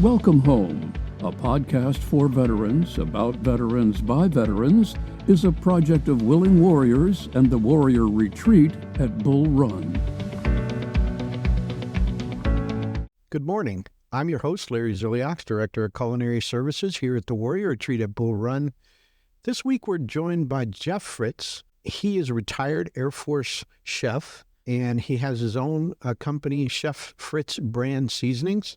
Welcome Home, a podcast for veterans, about veterans by veterans, is a project of Willing Warriors and the Warrior Retreat at Bull Run. Good morning. I'm your host, Larry Ziliak, Director of Culinary Services here at the Warrior Retreat at Bull Run. This week we're joined by Jeff Fritz. He is a retired Air Force chef, and he has his own company, Chef Fritz Brand Seasonings.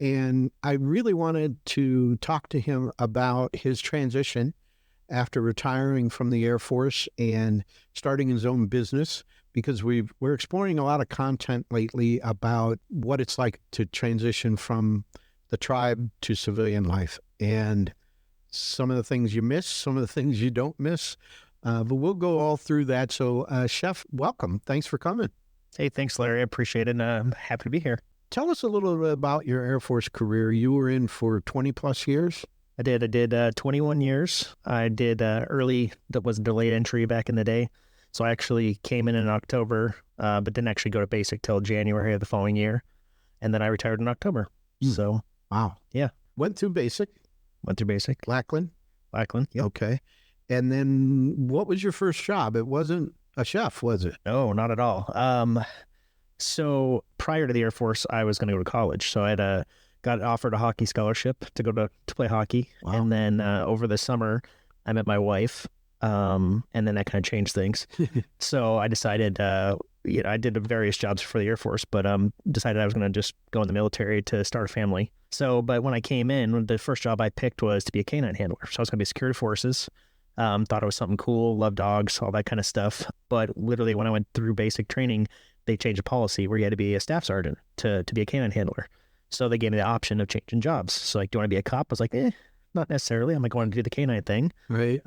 And I really wanted to talk to him about his transition after retiring from the Air Force and starting his own business, because we're exploring a lot of content lately about what it's like to transition from the tribe to civilian life, and some of the things you miss, some of the things you don't miss, but we'll go all through that. So, Chef, welcome. Thanks for coming. Hey, thanks, Larry. I appreciate it, and I'm happy to be here. Tell us a little bit about your Air Force career. You were in for 20 plus years? I did 21 years. I did that was delayed entry back in the day. So I actually came in October, but didn't actually go to basic till January of the following year. And then I retired in October. So, wow. Yeah. Went through basic? Went through basic. Lackland? Yep. Okay. And then what was your first job? It wasn't a chef, was it? No, not at all. So prior to the Air Force, I was going to go to college. So I had got offered a hockey scholarship to go to play hockey. Wow. And then over the summer, I met my wife. And then that kind of changed things. So I decided, I did various jobs for the Air Force, but decided I was going to just go in the military to start a family. So, but when I came in, the first job I picked was to be a canine handler. So I was going to be security forces. Thought it was something cool, loved dogs, all that kind of stuff. But literally when I went through basic training, they changed a policy where you had to be a staff sergeant to be a canine handler. So they gave me the option of changing jobs. So like, do you want to be a cop? I was like, not necessarily. I'm like, going to do the canine thing. Right.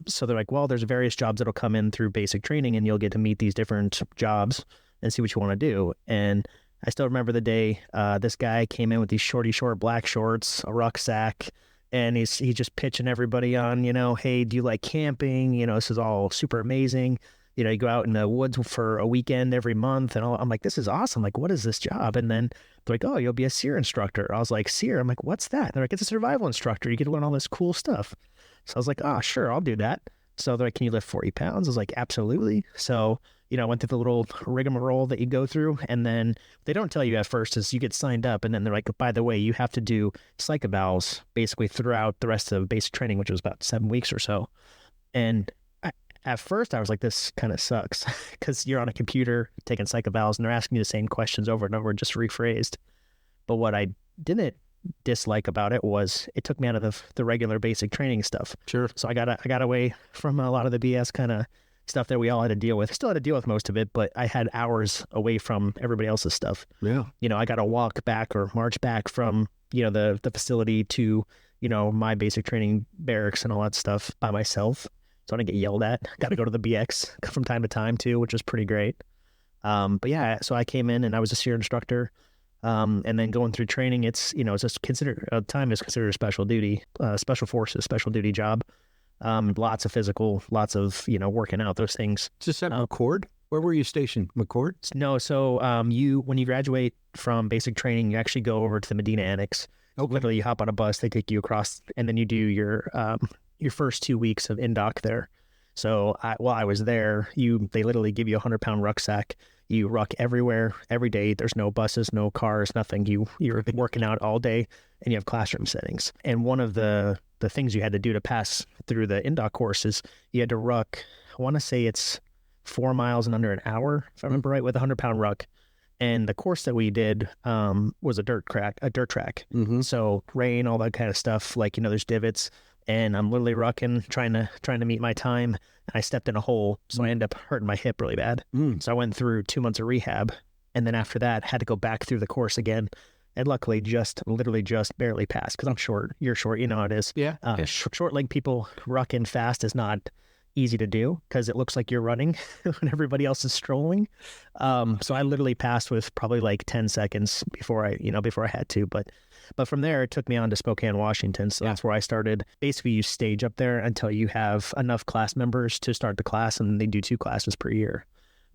So they're like, well, there's various jobs that'll come in through basic training and you'll get to meet these different jobs and see what you want to do. And I still remember the day this guy came in with these short black shorts, a rucksack, and he's just pitching everybody on, hey, do you like camping? This is all super amazing. You go out in the woods for a weekend every month. And I'm like, this is awesome. Like, what is this job? And then they're like, oh, you'll be a SEER instructor. I was like, SEER? I'm like, what's that? They're like, it's a survival instructor. You get to learn all this cool stuff. So I was like, oh, sure, I'll do that. So they're like, can you lift 40 pounds? I was like, absolutely. So, I went through the little rigmarole that you go through. And then they don't tell you at first is you get signed up. And then they're like, by the way, you have to do psych evals basically throughout the rest of basic training, which was about 7 weeks or so. And at first, I was like, this kind of sucks because you're on a computer taking psych evals and they're asking you the same questions over and over, just rephrased. But what I didn't dislike about it was it took me out of the regular basic training stuff. Sure. So I got away from a lot of the BS kind of stuff that we all had to deal with. Still had to deal with most of it, but I had hours away from everybody else's stuff. Yeah. I got to walk back or march back from, the facility to, my basic training barracks and all that stuff by myself. So I didn't get yelled at. Got to go to the BX from time to time too, which was pretty great. But yeah, so I came in and I was a SEER instructor. And then going through training, it's just considered a special duty, special forces, special duty job. Lots of physical, lots of, working out, those things. Just at McCord? Where were you stationed? McCord? No. So, when you graduate from basic training, you actually go over to the Medina Annex. Okay. Literally you hop on a bus, they take you across, and then you do your first 2 weeks of in-doc there. So while I was there, they literally give you a 100-pound rucksack. You ruck everywhere, every day. There's no buses, no cars, nothing. You're working out all day, and you have classroom settings. And one of the things you had to do to pass through the in-doc course is you had to ruck, I want to say it's 4 miles in under an hour, if I remember right, with a 100-pound ruck. And the course that we did was a dirt track. Mm-hmm. So rain, all that kind of stuff. Like, there's divots. And I'm literally rucking, trying to meet my time. And I stepped in a hole, so I ended up hurting my hip really bad. So I went through 2 months of rehab, and then after that, had to go back through the course again. And luckily, literally just barely passed, because I'm short. You're short, you know how it is. Yeah. Short leg people rucking fast is not easy to do because it looks like you're running when everybody else is strolling. So I literally passed with probably like 10 seconds before I had to. But from there, it took me on to Spokane, Washington. So that's where I started. Basically, you stage up there until you have enough class members to start the class, and they do 2 classes per year.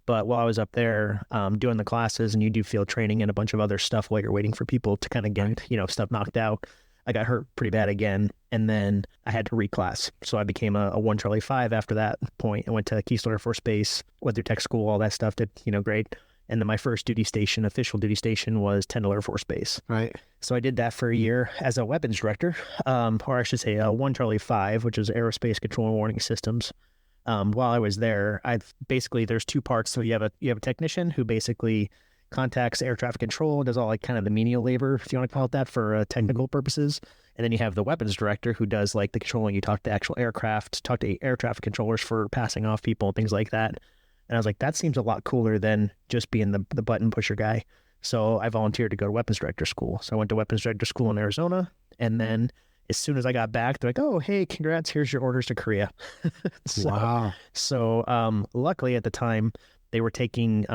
But while I was up there doing the classes, and you do field training and a bunch of other stuff while you're waiting for people to kind of get, stuff knocked out, I got hurt pretty bad again. And then I had to reclass. So I became a 1 Charlie 5 after that point. I went to Keystone Air Force Base, went through tech school, all that stuff, did, great. And then my first duty station, official duty station, was Tyndall Air Force Base. Right. So I did that for a year as a weapons director, or I should say 1 Charlie 5, which is Aerospace Control and Warning Systems. While I was there, there's two parts. So you have a technician who basically contacts air traffic control, does all like kind of the menial labor, if you want to call it that, for technical purposes. And then you have the weapons director who does like the controlling. You talk to actual aircraft, talk to air traffic controllers for passing off people and things like that. And I was like, that seems a lot cooler than just being the button pusher guy. So I volunteered to go to weapons director school. So I went to weapons director school in Arizona. And then as soon as I got back, they're like, oh, hey, congrats. Here's your orders to Korea. Wow. So luckily at the time, they were taking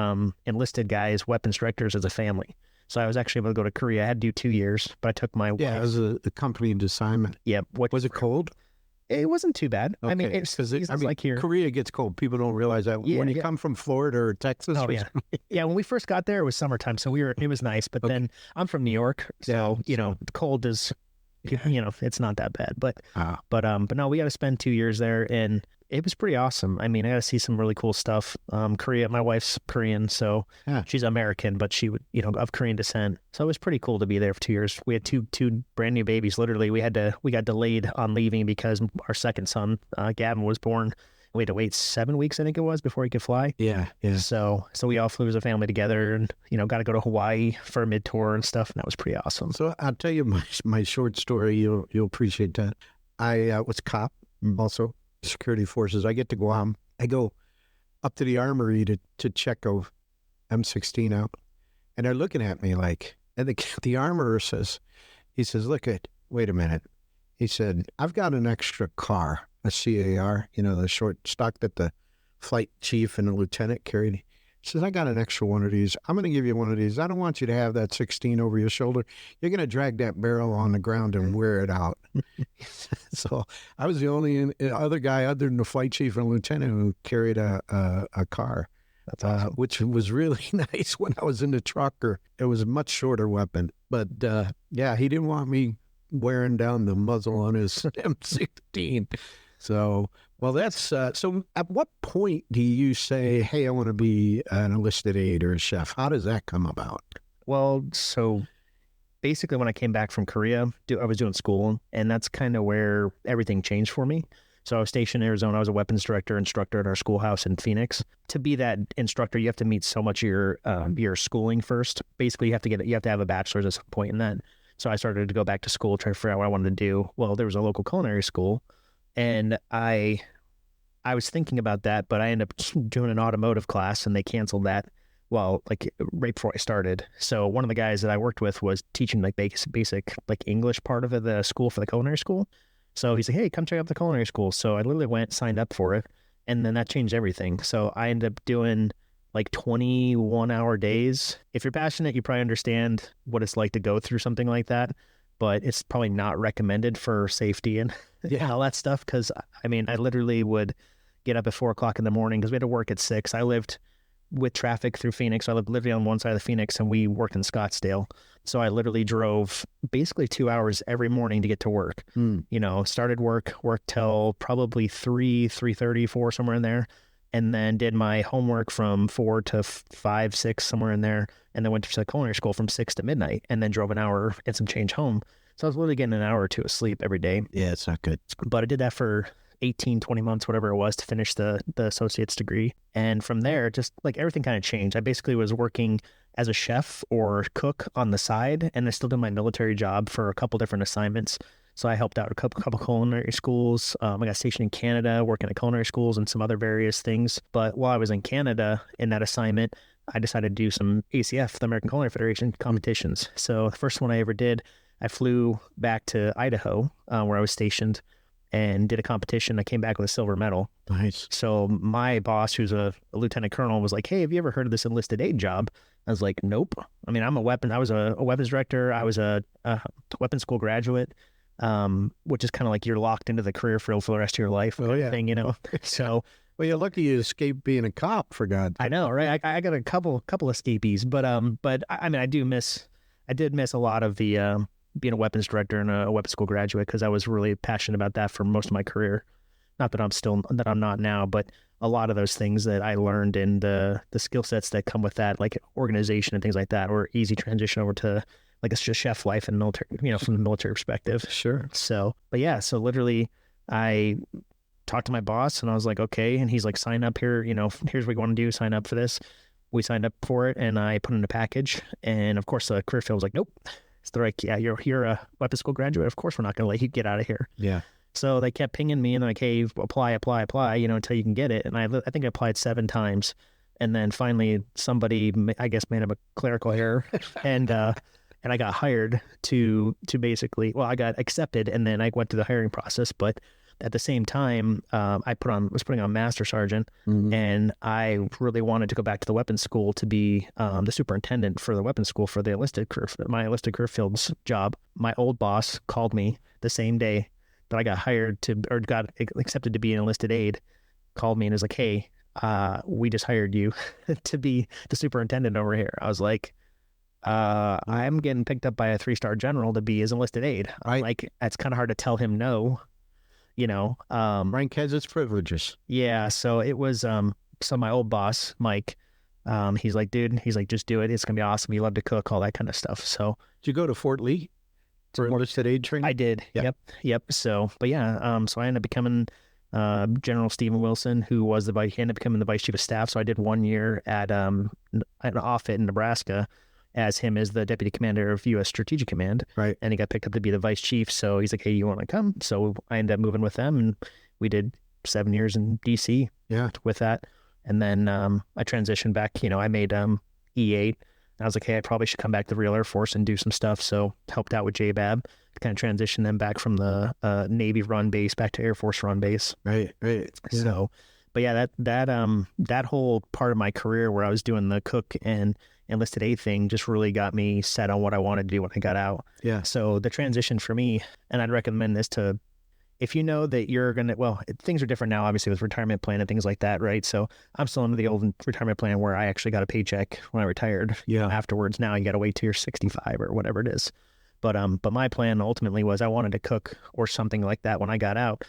enlisted guys, weapons directors as a family. So I was actually able to go to Korea. I had to do 2 years, but I took my Yeah, as a accompanied assignment. Yeah. Was it cold? It wasn't too bad. Okay. I mean, it's like here. Korea gets cold. People don't realize that. Yeah, when you come from Florida or Texas. Oh, yeah. Yeah, when we first got there, it was summertime, so it was nice. But then I'm from New York, so, the cold is, it's not that bad. But no, we got to spend 2 years there, and it was pretty awesome. I mean, I got to see some really cool stuff. Korea, my wife's Korean, so she's American, but she would, of Korean descent. So it was pretty cool to be there for 2 years. We had two brand new babies. Literally, we got delayed on leaving because our second son, Gavin, was born. We had to wait 7 weeks, I think it was, before he could fly. Yeah. So we all flew as a family together, and got to go to Hawaii for a mid tour and stuff, and that was pretty awesome. So I'll tell you my short story. You'll appreciate that. I was a cop, also security forces. I get to Guam. I go up to the armory to check a M16 out, and they're looking at me like, and the armorer says, wait a minute. He said, I've got an extra car, a CAR, the short stock that the flight chief and the lieutenant carried. He says, I got an extra one of these. I'm going to give you one of these. I don't want you to have that 16 over your shoulder. You're going to drag that barrel on the ground and wear it out. So I was the only other guy other than the flight chief and lieutenant who carried a car. That's awesome. Which was really nice when I was in the truck. It was a much shorter weapon. But he didn't want me wearing down the muzzle on his M16. So, well, that's so at what point do you say, hey, I want to be an enlisted aide or a chef? How does that come about? Well, so basically when I came back from Korea, I was doing school, and that's kind of where everything changed for me. So I was stationed in Arizona. I was a weapons director, instructor at our schoolhouse in Phoenix. To be that instructor, you have to meet so much of your schooling first. Basically, you have to have a bachelor's at some point in that. So I started to go back to school, try to figure out what I wanted to do. Well, there was a local culinary school, and I was thinking about that, but I ended up doing an automotive class, and they canceled that. Well, like right before I started. So one of the guys that I worked with was teaching like basic like English part of the school for the culinary school. So he's like, hey, come check out the culinary school. So I literally went, signed up for it, and then that changed everything. So I ended up doing like 21-hour days. If you're passionate, you probably understand what it's like to go through something like that, but it's probably not recommended for safety and all that stuff. Because I mean, I literally would get up at 4 o'clock in the morning because we had to work at 6. I lived with traffic through Phoenix. I lived literally on one side of the Phoenix, and we worked in Scottsdale. So I literally drove basically 2 hours every morning to get to work. Started worked till probably 3:30, 4, somewhere in there. And then did my homework from 4 to 5, 6, somewhere in there. And then went to the culinary school from 6 to midnight, and then drove an hour and some change home. So I was literally getting an hour or two of sleep every day. Yeah, it's not good. But I did that for 18, 20 months, whatever it was, to finish the associate's degree. And from there, just like everything kind of changed. I basically was working as a chef or cook on the side, and I still did my military job for a couple different assignments. So I helped out a couple culinary schools. I got stationed in Canada, working at culinary schools and some other various things. But while I was in Canada in that assignment, I decided to do some ACF, the American Culinary Federation, competitions. So the first one I ever did, I flew back to Idaho, where I was stationed, and did a competition. I came back with a silver medal. Nice. So my boss, who's a lieutenant colonel, was like, hey, have you ever heard of this enlisted aide job? I was like, nope. I mean, I was a weapons director. I was a weapons school graduate, which is kind of like you're locked into the career field for the rest of your life. Oh, yeah. Thing, So Well, you're lucky you escaped being a cop, for God's sake. I know, right? I got a couple escapees, but I mean, I did miss a lot of the being a weapons director and a weapons school graduate, because I was really passionate about that for most of my career. Not that I'm not now, but a lot of those things that I learned and the skill sets that come with that, like organization and things like that, or easy transition over to like it's just chef life and military, from the military perspective. Sure. So literally I talked to my boss and I was like, okay. And he's like, sign up here, here's what you want to do. Sign up for this. We signed up for it and I put in a package. And of course the career field was like, nope. It's like, yeah, you're a weapons school graduate. Of course we're not going to let you get out of here. Yeah. So they kept pinging me and they're like, hey, apply, until you can get it. And I think I applied 7 times. And then finally somebody, I guess, made a clerical error and I got hired to basically, I got accepted and then I went through the hiring process. But at the same time, I was putting on master sergeant, and I really wanted to go back to the weapons school to be the superintendent for the weapons school for the enlisted career, my enlisted career field's job. My old boss called me the same day that I got hired got accepted to be an enlisted aide, called me and was like, hey, we just hired you to be the superintendent over here. I was like, I'm getting picked up by a 3-star general to be his enlisted aide. Right. Like, it's kind of hard to tell him no, rank has its privileges. Yeah. So it was, so my old boss, Mike, he's like, dude, just do it. It's going to be awesome. You love to cook, all that kind of stuff. So Did you go to Fort Lee for enlisted aid training? I did. Yeah. Yep. So, but yeah, so I ended up becoming General Stephen Wilson, who was he ended up becoming the vice chief of staff. So I did 1 year at an Offutt in Nebraska as him as the deputy commander of U.S. Strategic Command. Right. And he got picked up to be the vice chief. So he's like, hey, you want to come? So I ended up moving with them, and we did 7 years in D.C. Yeah. with that. And then I transitioned back, I made E8. I was like, hey, I probably should come back to the Real Air Force and do some stuff. So helped out with JBAB to kind of transition them back from the Navy run base back to Air Force run base. Right. Yeah. So, but yeah, that whole part of my career where I was doing the cook and enlisted aid thing just really got me set on what I wanted to do when I got out. Yeah. So the transition for me, and I'd recommend this to, if you know that you're going to, things are different now, obviously, with retirement plan and things like that, right? So I'm still under the old retirement plan where I actually got a paycheck when I retired. Yeah. Afterwards, now you got to wait till you're 65 or whatever it is. But my plan ultimately was I wanted to cook or something like that when I got out.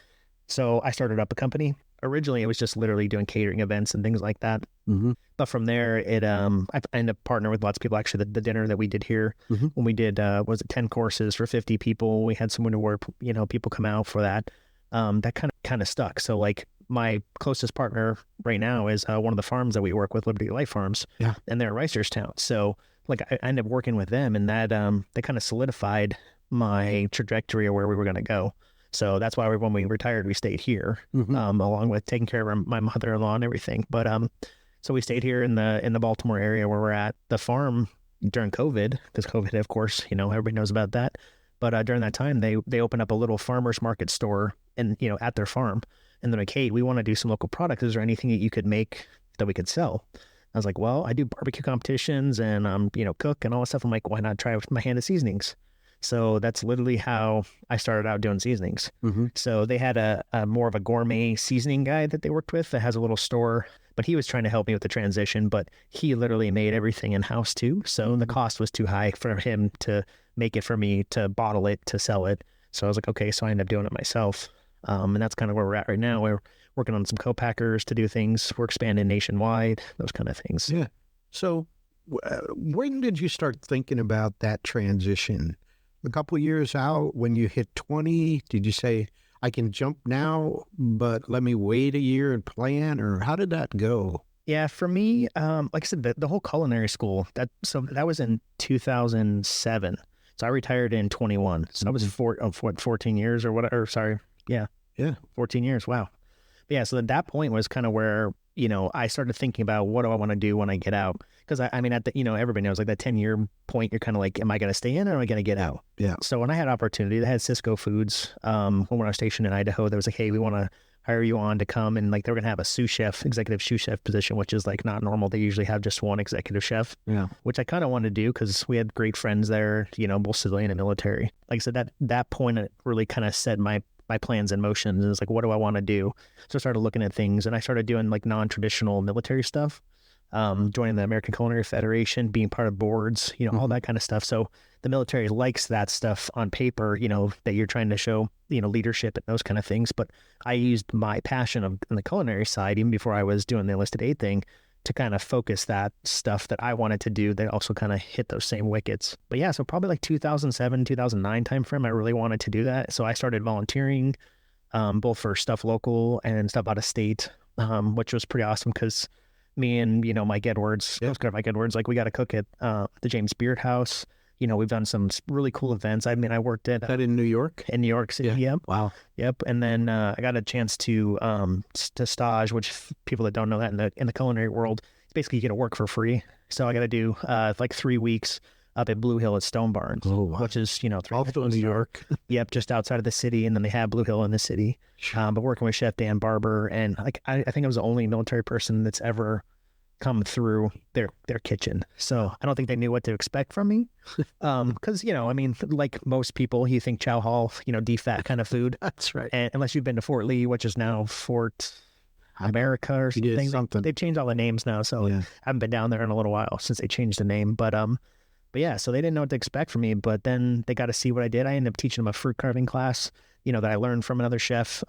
So I started up a company. Originally, it was just literally doing catering events and things like that. Mm-hmm. But from there, I ended up partnering with lots of people. Actually, the dinner that we did here, when we did, 10 courses for 50 people. We had someone where, people come out for that. That kind of stuck. So like my closest partner right now is one of the farms that we work with, Liberty Life Farms. Yeah. And they're in Reisterstown. So like I ended up working with them, and that kind of solidified my trajectory of where we were going to go. So that's why when we retired, we stayed here, along with taking care of my mother-in-law and everything. But so we stayed here in the Baltimore area where we're at. The farm during COVID, because COVID, of course, everybody knows about that. But during that time, they opened up a little farmers market store and at their farm. And they're like, hey, we want to do some local products. Is there anything that you could make that we could sell? I was like, well, I do barbecue competitions and cook and all that stuff. I'm like, why not try with my hand at seasonings? So that's literally how I started out doing seasonings. Mm-hmm. So they had a more of a gourmet seasoning guy that they worked with that has a little store, but he was trying to help me with the transition, but he literally made everything in-house too. So the cost was too high for him to make it, for me to bottle it, to sell it. So I was like, okay, so I ended up doing it myself. And that's kind of where we're at right now. We're working on some co-packers to do things. We're expanding nationwide, those kind of things. Yeah. So when did you start thinking about that transition? A couple of years out, when you hit 20, did you say, I can jump now, but let me wait a year and plan? Or how did that go? Yeah, for me, like I said, the whole culinary school, that was in 2007. So I retired in 21. So I was 14 years or whatever. Sorry. Yeah. 14 years. Wow. But yeah. So at that point was kind of where, I started thinking about what do I want to do when I get out? Because I mean, at the, everybody knows like that 10-year point, you're kind of like, am I going to stay in or am I going to get out? Yeah. So when I had opportunity, I had Cisco Foods, when I was stationed in Idaho, there was like, hey, we want to hire you on to come, and like they were going to have a sous chef, executive sous chef position, which is like not normal. They usually have just one executive chef, which I kind of wanted to do because we had great friends there, both civilian and military. Like I said, that point, it really kind of set my my plans in motion. And it's like, what do I want to do? So I started looking at things, and I started doing like non-traditional military stuff, joining the American Culinary Federation, being part of boards, all that kind of stuff. So the military likes that stuff on paper, that you're trying to show, leadership and those kind of things. But I used my passion on the culinary side, even before I was doing the enlisted aid thing, to kind of focus that stuff that I wanted to do that also kind of hit those same wickets. But yeah, so probably like 2007, 2009 timeframe, I really wanted to do that. So I started volunteering, both for stuff local and stuff out of state, which was pretty awesome because me and, Mike Edwards, Mike Edwards, like we got to cook at the James Beard House. We've done some really cool events. I mean, I worked at... That in New York? In New York City, yeah. Yep. Wow. Yep. And then I got a chance to stage, which people that don't know that in the culinary world, it's basically you get to work for free. So I got to do like 3 weeks up at Blue Hill at Stone Barns, which is, also in New York. Yep, just outside of the city. And then they have Blue Hill in the city. But working with Chef Dan Barber, and like I think I was the only military person that's ever come through their kitchen. So I don't think they knew what to expect from me. Because, like most people, you think chow hall, defat kind of food. That's right. And unless you've been to Fort Lee, which is now Fort America or something. They've changed all the names now. So I haven't been down there in a little while since they changed the name. But yeah, so they didn't know what to expect from me. But then they got to see what I did. I ended up teaching them a fruit carving class, that I learned from another chef,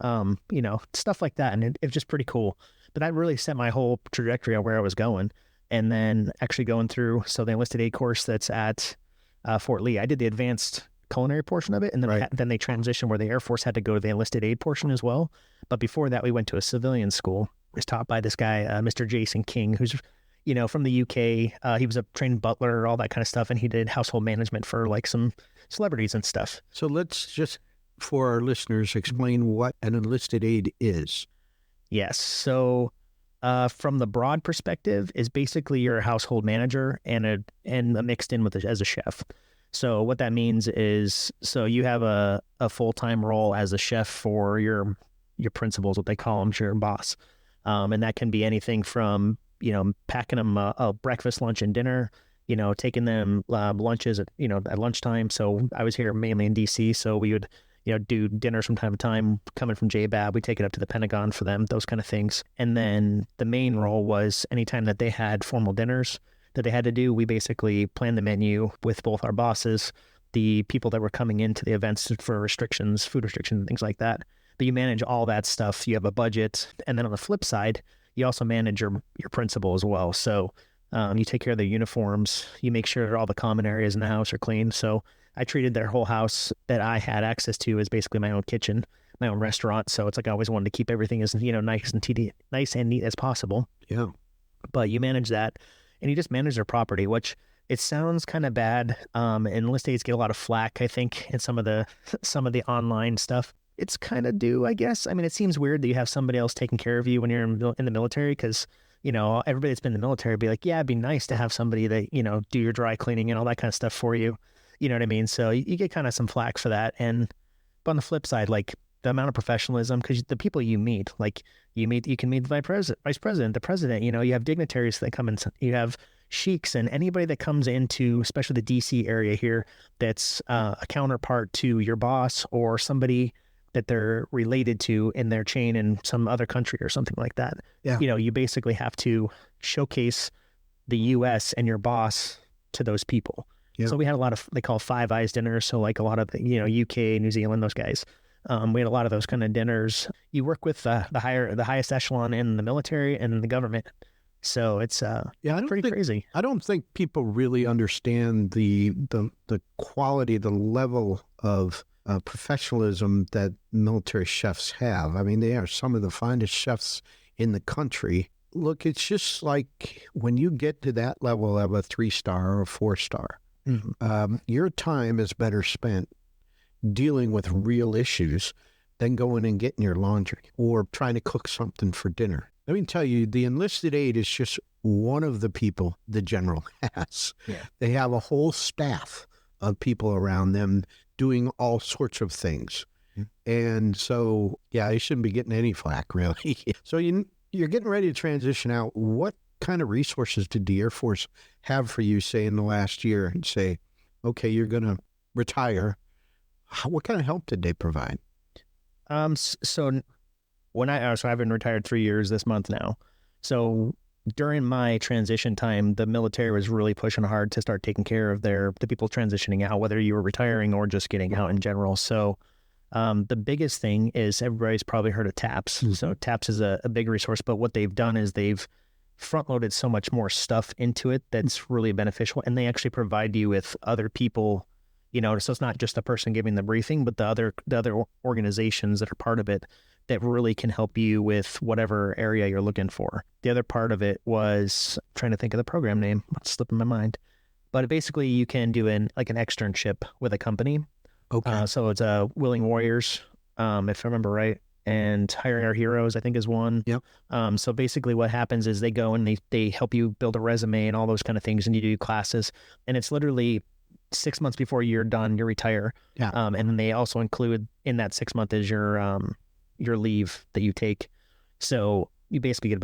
stuff like that. And it was just pretty cool. But that really set my whole trajectory on where I was going. And then actually going through, so the enlisted aid course that's at Fort Lee, I did the advanced culinary portion of it. And then, then they transitioned where the Air Force had to go to the enlisted aid portion as well. But before that, we went to a civilian school. It was taught by this guy, Mr. Jason King, who's, from the UK. He was a trained butler, all that kind of stuff. And he did household management for like some celebrities and stuff. So let's just, for our listeners, explain what an enlisted aid is. Yes. So from the broad perspective is basically you're a household manager and mixed in with as a chef. So what that means is, so you have a full-time role as a chef for your principals, what they call them, your boss. And that can be anything from, packing them a breakfast, lunch, and dinner, taking them lunches at lunchtime. So I was here mainly in DC. So we would do dinners from time to time, coming from JBAB. We take it up to the Pentagon for them, those kind of things. And then the main role was anytime that they had formal dinners that they had to do, we basically planned the menu with both our bosses, the people that were coming into the events for restrictions, food restrictions, things like that. But you manage all that stuff. You have a budget. And then on the flip side, you also manage your principal as well. So you take care of their uniforms. You make sure all the common areas in the house are clean. So I treated their whole house that I had access to as basically my own kitchen, my own restaurant. So it's like I always wanted to keep everything as, nice and neat as possible. Yeah. But you manage that and you just manage their property, which it sounds kind of bad. Enlisted aids get a lot of flack, I think, in some of the online stuff. It's kind of due, I guess. I mean, it seems weird that you have somebody else taking care of you when you're in the military because, everybody that's been in the military would be like, yeah, it'd be nice to have somebody that, do your dry cleaning and all that kind of stuff for you. You know what I mean? So you get kind of some flack for that. But on the flip side, like the amount of professionalism, because the people you meet, like you can meet the vice president, the president, you have dignitaries that come in, you have sheiks and anybody that comes into, especially the DC area here, that's a counterpart to your boss or somebody that they're related to in their chain in some other country or something like that. Yeah. You basically have to showcase the U.S. and your boss to those people. Yep. So we had a lot of, they call Five Eyes dinners. So like a lot of the, UK, New Zealand, those guys. We had a lot of those kind of dinners. You work with the highest echelon in the military and the government. So it's pretty crazy. I don't think people really understand the quality, the level of professionalism that military chefs have. I mean, they are some of the finest chefs in the country. Look, it's just like when you get to that level of a 3-star or a 4-star, your time is better spent dealing with real issues than going and getting your laundry or trying to cook something for dinner. Let me tell you, the enlisted aid is just one of the people the general has. Yeah. They have a whole staff of people around them doing all sorts of things. And so, yeah, you shouldn't be getting any flack, really. So you're getting ready to transition out. What kind of resources did the Air Force have for you, say, in the last year and say, okay, you're going to retire? What kind of help did they provide? So I've been retired 3 years this month now. So during my transition time, the military was really pushing hard to start taking care of the people transitioning out, whether you were retiring or just getting out in general. So the biggest thing is everybody's probably heard of TAPS. Mm-hmm. So TAPS is a big resource, but what they've done is they've front-loaded so much more stuff into it that's really beneficial, and they actually provide you with other people, so it's not just the person giving the briefing, but the other organizations that are part of it that really can help you with whatever area you're looking for. The other part of it was, I'm trying to think of the program name, it's slipping my mind, but basically you can do an externship with a company. Okay. So it's Willing Warriors, if I remember right, and Hiring Our Heroes, I think, is one. Yep. So basically what happens is they go and they help you build a resume and all those kind of things, and you do classes, and it's literally 6 months before you're done, you retire. Yeah. And then they also include in that 6 month is your leave that you take. So you basically get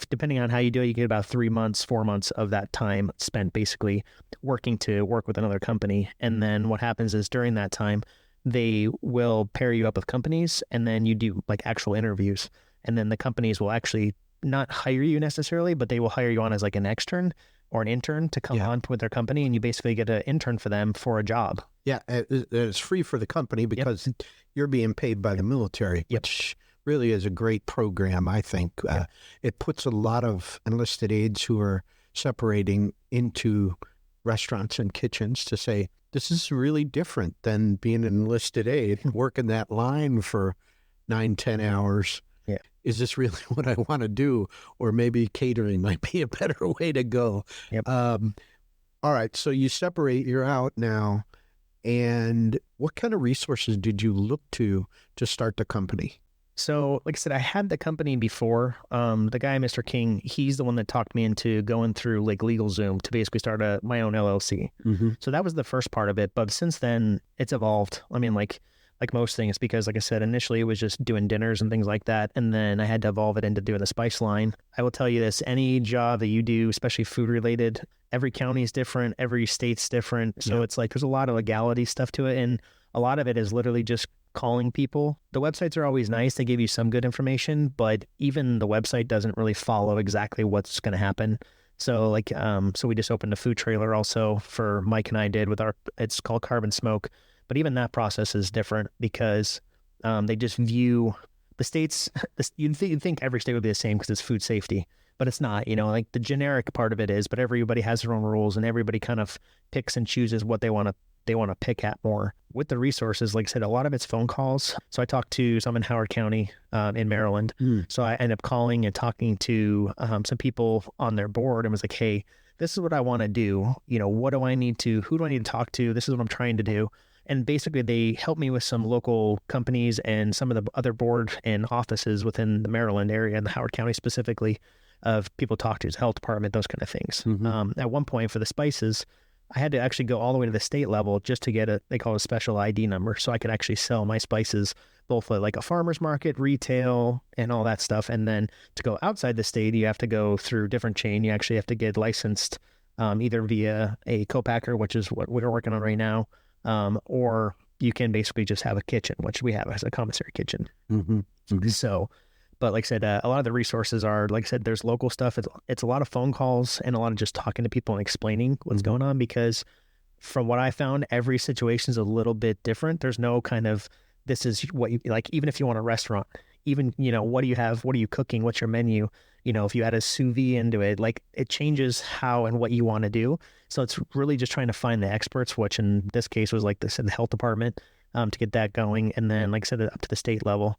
depending on how you do it, you get about 3 months, 4 months of that time spent basically work with another company. And then what happens is during that time, they will pair you up with companies, and then you do like actual interviews. And then the companies will actually not hire you necessarily, but they will hire you on as like an extern or an intern to come on with their company, and you basically get an intern for them for a job. Yeah, it's free for the company because you're being paid by the military, which really is a great program, I think. It puts a lot of enlisted aides who are separating into restaurants and kitchens to say, this is really different than being an enlisted aide, working that line for 9-10 hours. Yeah. Is this really what I want to do? Or maybe catering might be a better way to go. Yep. All right. So you separate, you're out now. And what kind of resources did you look to start the company? So, like I said, I had the company before. The guy, Mr. King, he's the one that talked me into going through like LegalZoom to basically start my own LLC. Mm-hmm. So that was the first part of it. But since then, it's evolved. I mean, like most things, because like I said, initially it was just doing dinners and things like that. And then I had to evolve it into doing the spice line. I will tell you this, any job that you do, especially food related, every county is different, every state's different. So it's like, there's a lot of legality stuff to it. And a lot of it is literally just calling people. The websites are always nice. They give you some good information, but even the website doesn't really follow exactly what's going to happen. So like, so we just opened a food trailer also for Mike and I did with it's called Carbon Smoke. But even that process is different because they just view the states. You'd think every state would be the same because it's food safety, but it's not. Like the generic part of it is, but everybody has their own rules, and everybody kind of picks and chooses what they want to pick at more. With the resources, like I said, a lot of it's phone calls. So I talked to some in Howard County in Maryland. So I ended up calling and talking to some people on their board and was like, hey, this is what I want to do. Who do I need to talk to? This is what I'm trying to do. And basically they helped me with some local companies and some of the other board and offices within the Maryland area and the Howard County specifically of people to talk to, health department, those kind of things. Mm-hmm. At one point for the spices, I had to actually go all the way to the state level just to get they call it a special ID number. So I could actually sell my spices both at like a farmer's market, retail, and all that stuff. And then to go outside the state, you have to go through a different chain. You actually have to get licensed either via a co-packer, which is what we're working on right now, or you can basically just have a kitchen, which we have as a commissary kitchen. Mm-hmm. Mm-hmm. So, but like I said, a lot of the resources are, like I said, there's local stuff. It's a lot of phone calls and a lot of just talking to people and explaining what's going on, because from what I found, every situation is a little bit different. There's no kind of, this is what you like, even if you want a restaurant, even, what do you have? What are you cooking? What's your menu? If you add a sous vide into it, like it changes how and what you want to do. So it's really just trying to find the experts, which in this case was like the health department, to get that going. And then, like I said, up to the state level.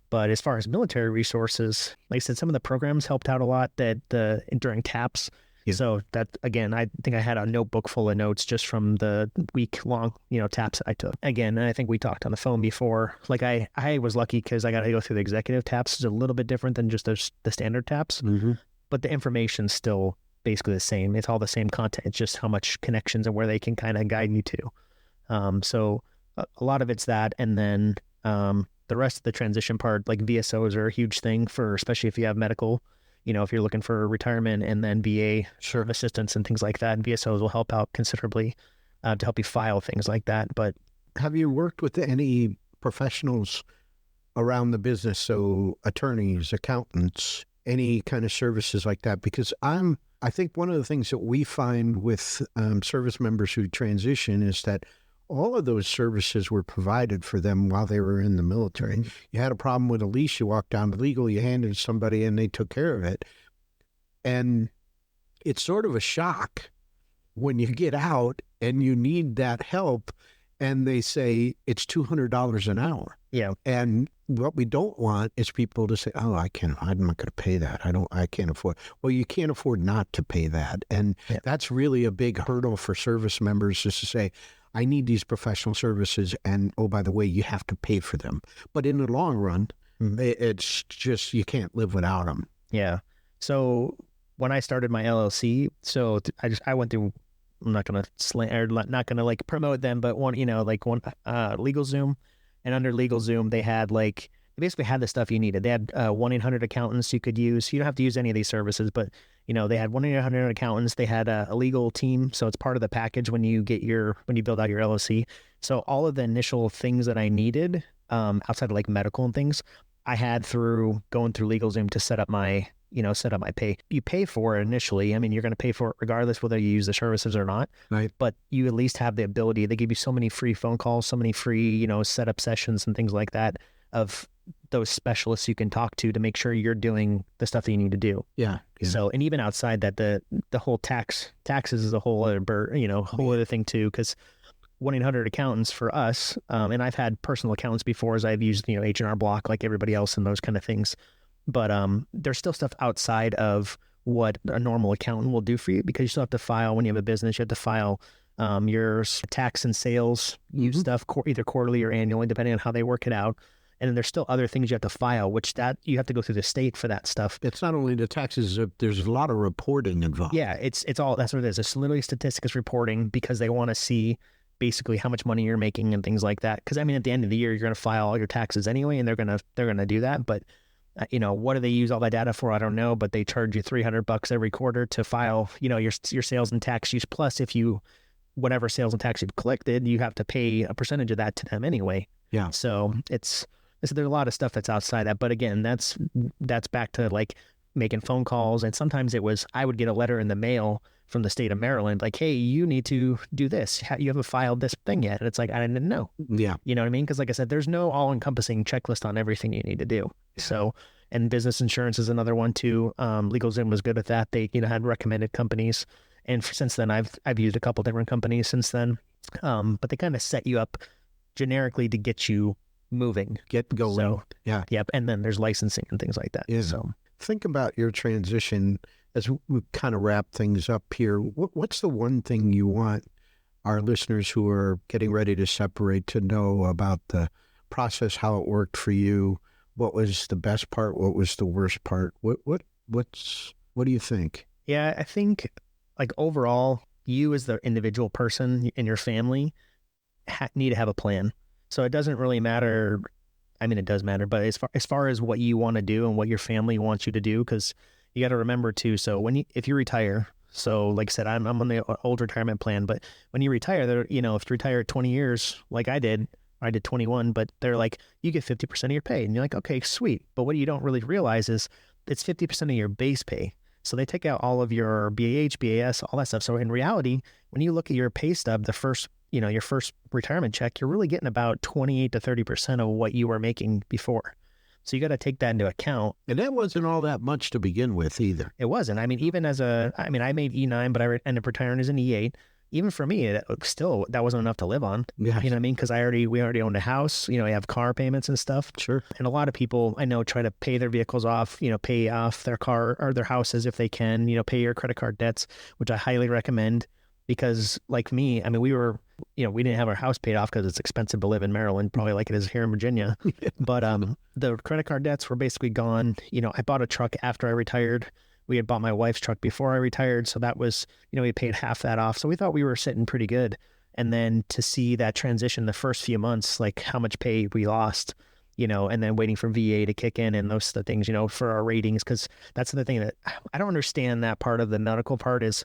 But as far as military resources, like I said, some of the programs helped out a lot during TAPS. Yeah. So that, again, I think I had a notebook full of notes just from the week-long, TAPS I took. Again, and I think we talked on the phone before. Like I was lucky because I got to go through the executive TAPS. It's a little bit different than just the standard TAPS. Mm-hmm. But the information's still basically the same. It's all the same content. It's just how much connections and where they can kind of guide you to. So a lot of it's that. And then the rest of the transition part, like VSOs are a huge thing for, especially if you have medical, if you're looking for retirement, and then VA assistance and things like that. And VSOs will help out considerably to help you file things like that. But have you worked with any professionals around the business. So attorneys, accountants, any kind of services like that, because I think one of the things that we find with service members who transition is that all of those services were provided for them while they were in the military. Mm-hmm. You had a problem with a lease, you walked down to legal, you handed somebody and they took care of it. And it's sort of a shock when you get out and you need that help and they say it's $200 an hour. Yeah. And what we don't want is people to say, oh, I'm not going to pay that. I can't afford. Well, you can't afford not to pay that. And that's really a big hurdle for service members, just to say, I need these professional services. And oh, by the way, you have to pay for them. But in the long run, it's just, you can't live without them. Yeah. So when I started my LLC, I went through, I'm not going to like promote them, but one LegalZoom, and under LegalZoom, they basically had the stuff you needed. They had 1-800 accountants you could use. You don't have to use any of these services, but they had 1-800 accountants. They had a legal team, so it's part of the package when you build out your LLC. So all of the initial things that I needed, outside of like medical and things, I had through going through LegalZoom to set up my pay. You pay for it initially. I mean, you're going to pay for it regardless whether you use the services or not. Right. But you at least have the ability. They give you so many free phone calls, so many free, setup sessions and things like that of those specialists you can talk to make sure you're doing the stuff that you need to do. Yeah. So, and even outside that, the whole taxes is a whole other whole other thing too, because 1-800 accountants for us, and I've had personal accountants before, as I've used H&R Block like everybody else and those kind of things. But there's still stuff outside of what a normal accountant will do for you, because you still have to file when you have a business. You have to file your tax and sales stuff either quarterly or annually, depending on how they work it out. And then there's still other things you have to file, which that you have to go through the state for that stuff. It's not only the taxes, there's a lot of reporting involved. Yeah, it's all, that's what it is. It's literally statistics reporting, because they want to see basically how much money you're making and things like that. Because I mean, at the end of the year, you're going to file all your taxes anyway, and they're going to do that. But what do they use all that data for? I don't know, but they charge you $300 every quarter to file, your sales and tax use. Plus, whatever sales and tax you've collected, you have to pay a percentage of that to them anyway. Yeah. So there's a lot of stuff that's outside that. But again, that's back to like making phone calls. And sometimes I would get a letter in the mail from the state of Maryland, like, hey, you need to do this. You haven't filed this thing yet. And it's like, I didn't know. Yeah. You know what I mean? Because like I said, there's no all-encompassing checklist on everything you need to do. Yeah. So, and business insurance is another one too. LegalZoom was good at that. They, had recommended companies. And since then, I've used a couple different companies since then. But they kind of set you up generically to get you moving. Get going. So, yeah. Yep. And then there's licensing and things like that. Yeah. So think about your transition as we kind of wrap things up here. What's the one thing you want our listeners who are getting ready to separate to know about the process, how it worked for you? What was the best part? What was the worst part? What do you think? Yeah, I think like overall, you as the individual person and your family need to have a plan. So it doesn't really matter. I mean, it does matter, but as far as what you want to do and what your family wants you to do, because you got to remember too. So if you retire, so like I said, I'm on the old retirement plan, but when you retire, if you retire at 20 years, like I did 21, but they're like, you get 50% of your pay. And you're like, okay, sweet. But what you don't really realize is it's 50% of your base pay. So they take out all of your BAH, BAS, all that stuff. So in reality, when you look at your pay stub, your first retirement check, you're really getting about 28 to 30% of what you were making before. So you got to take that into account. And that wasn't all that much to begin with either. It wasn't. I mean, even I made E9, but I ended up retiring as an E8. Even for me, that wasn't enough to live on. Yeah. You know what I mean? Because we already owned a house, we have car payments and stuff. Sure. And a lot of people I know try to pay their vehicles off, pay off their car or their houses if they can, pay your credit card debts, which I highly recommend. Because like me, I mean, we didn't have our house paid off because it's expensive to live in Maryland, probably like it is here in Virginia. But the credit card debts were basically gone. I bought a truck after I retired. We had bought my wife's truck before I retired. So that was, we paid half that off. So we thought we were sitting pretty good. And then to see that transition the first few months, like how much pay we lost, and then waiting for VA to kick in and those things, for our ratings. Because that's the thing that I don't understand, that part of the medical part is,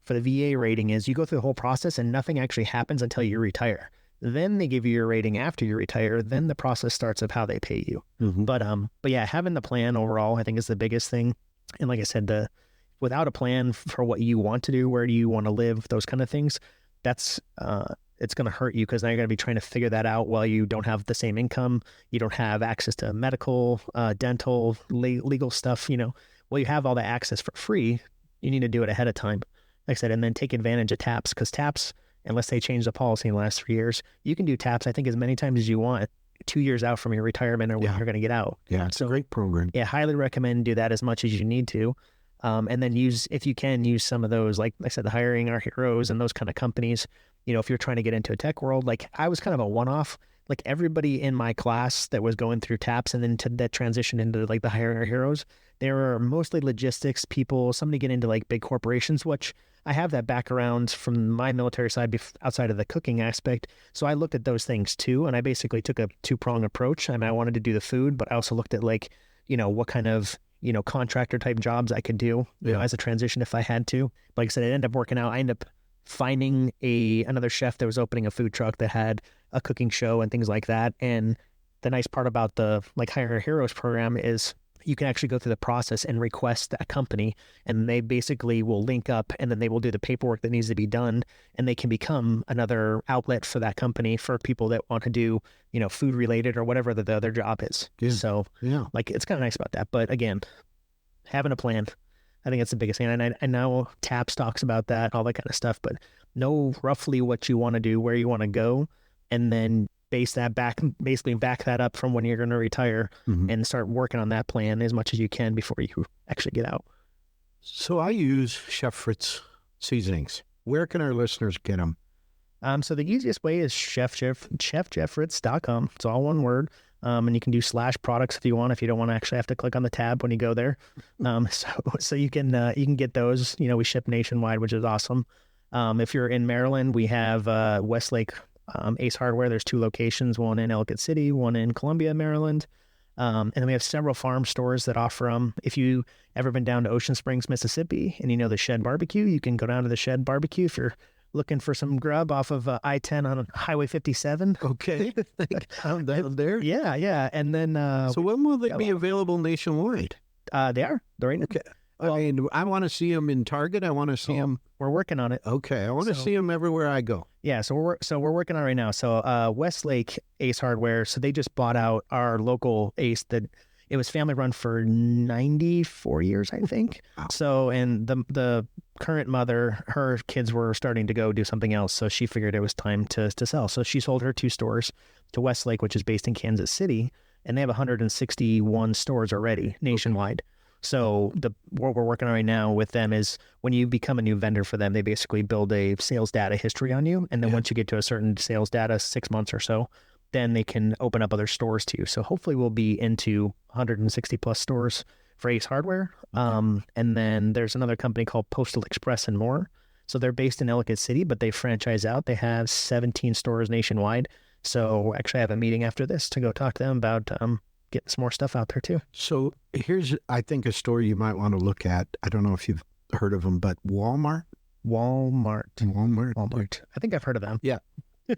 for the VA rating is you go through the whole process and nothing actually happens until you retire. Then they give you your rating after you retire. Then the process starts of how they pay you. But yeah, having the plan overall, I think, is the biggest thing. And like I said, without a plan for what you want to do, where do you want to live, those kind of things, that's it's going to hurt you, because now you're going to be trying to figure that out while you don't have the same income. You don't have access to medical, dental, legal stuff. Well, you have all the access for free. You need to do it ahead of time, like I said, and then take advantage of TAPS, because TAPS, unless they change the policy in the last 3 years, you can do TAPS, I think, as many times as you want, 2 years out from your retirement or when you're going to get out. Yeah, it's a great program. Yeah, highly recommend do that as much as you need to. And then if you can, use some of those, like I said, the Hiring Our Heroes and those kind of companies. If you're trying to get into a tech world, like I was kind of a one-off, like everybody in my class that was going through TAPS and then that transitioned into like the Hiring Our Heroes, they were mostly logistics people, somebody get into like big corporations, which I have that background from my military side outside of the cooking aspect. So I looked at those things too. And I basically took a two-pronged approach. I mean, I wanted to do the food, but I also looked at like, what kind of, contractor type jobs I could do as a transition if I had to. Like I said, it ended up working out. I ended up finding another chef that was opening a food truck that had a cooking show and things like that. And the nice part about the like Hire Our Heroes program is you can actually go through the process and request a company, and they basically will link up, and then they will do the paperwork that needs to be done, and they can become another outlet for that company for people that want to do, food related or whatever the other job is. Yeah. So like, it's kind of nice about that. But again, having a plan, I think that's the biggest thing. And I know TAPS talks about that, all that kind of stuff, but know roughly what you want to do, where you want to go, and then basically back that up from when you're going to retire and start working on that plan as much as you can before you actually get out. So I use Chef Fritz seasonings. Where can our listeners get them? So the easiest way is chefjeffritz.com. It's all one word. And you can do /products if you want, if you don't want to actually have to click on the tab when you go there. So you can get those. We ship nationwide, which is awesome. If you're in Maryland, we have Westlake Ace Hardware. There's 2 locations, one in Ellicott City, one in Columbia, Maryland. And then we have several farm stores that offer them. If you ever been down to Ocean Springs, Mississippi, and the Shed Barbecue, you can go down to the Shed Barbecue if you're looking for some grub off of I-10 on Highway 57. Okay. I'm down there. Yeah. And then... so when will they be available nationwide? They are. They're right now. Okay. Well, I mean, I want to see them in Target. I want to see them. We're working on it. Okay. I want to see them everywhere I go. Yeah. So we're working on it right now. So Westlake Ace Hardware. So they just bought out our local Ace that it was family run for 94 years, I think. Wow. So, and the current mother, her kids were starting to go do something else. So she figured it was time to sell. So she sold her 2 stores to Westlake, which is based in Kansas City. And they have 161 stores already nationwide. So what we're working on right now with them is when you become a new vendor for them, they basically build a sales data history on you. And then once you get to a certain sales data, 6 months or so, then they can open up other stores to you. So hopefully we'll be into 160 plus stores for Ace Hardware. And then there's another company called Postal Express and More. So they're based in Ellicott City, but they franchise out. They have 17 stores nationwide. So actually I have a meeting after this to go talk to them about getting some more stuff out there too. So here's, I think, a store you might want to look at. I don't know if you've heard of them, but Walmart. I think I've heard of them. Yeah.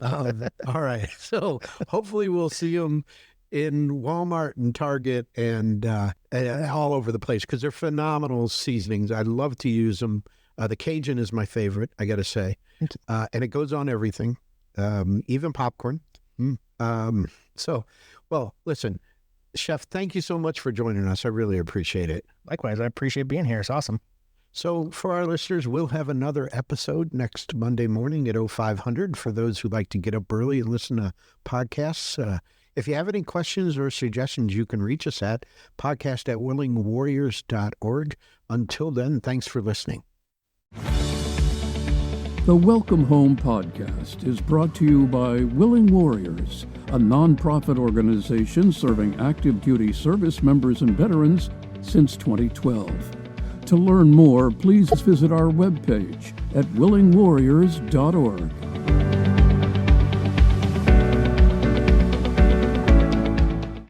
All right. So hopefully we'll see them in Walmart and Target and all over the place, because they're phenomenal seasonings. I love to use them. The Cajun is my favorite, I got to say. And it goes on everything, even popcorn. So, well, listen, Chef, thank you so much for joining us. I really appreciate it. Likewise, I appreciate being here. It's awesome. So for our listeners, we'll have another episode next Monday morning at 0500 for those who like to get up early and listen to podcasts. If you have any questions or suggestions, you can reach us at podcast@willingwarriors.org. Until then, thanks for listening. The Welcome Home podcast is brought to you by Willing Warriors, a nonprofit organization serving active duty service members and veterans since 2012. To learn more, please visit our webpage at willingwarriors.org.